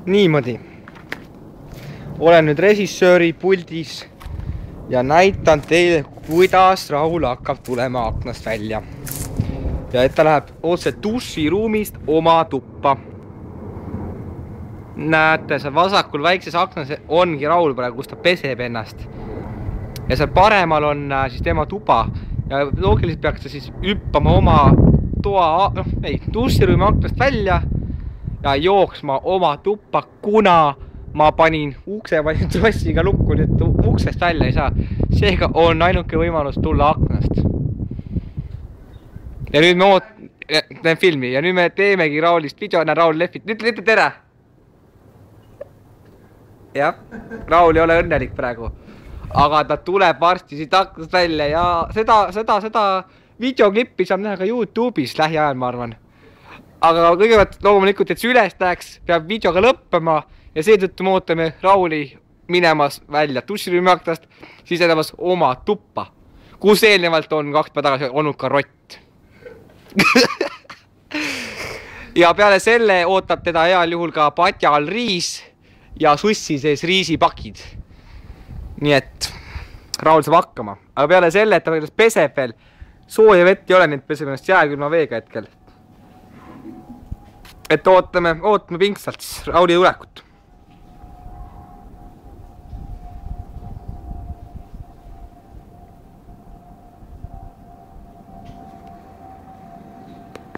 Niimoodi. Olen nüüd režissööri puldis ja näitan teile, kuidas Raul hakkab tulema aknast välja. Ja et ta läheb otse duširuumist oma tuppa. Näete, seal vasakul väikses aknas ongi Raul praegu, kus ta peseb ennast. Ja seal paremal on siis tema tuba ja loogiliselt peaks ta siis hüppama oma duširuumi aknast välja ja jooksma oma tuppa, kuna ma panin ukse trossiga lukku, nüüd uksest välja ei saa. Seega on ainuke võimalus tulla aknast. Ja nüüd me teen filmi ja nüüd me teemegi Raulist video, Raul lehvit. Nüüd ütle tere! Jah, Raul ei ole õnnelik praegu. Aga ta tuleb varsti siit aknast välja ja seda videoklippi saab näha ka YouTube'is lähiajal, ma arvan. Aga kõigepealt loomulikult, et see üles läheks, peab videoga lõppema ja seetõttu me ootame Rauli minemas välja duširuumi aknast, sisenemas oma tuppa, kus eelnevalt on 2 päeva tagasi olnud ka rott. Ja peale selle ootab teda heal juhul ka patja all riis ja sussi sees riisipakid. Nii et Raul saab hakkama. Aga peale selle, et ta peseb veel, sooja vett ei ole, nii et peseb ennast jääkülma veega hetkel. Et ootame pingsalt Rauli tulekut.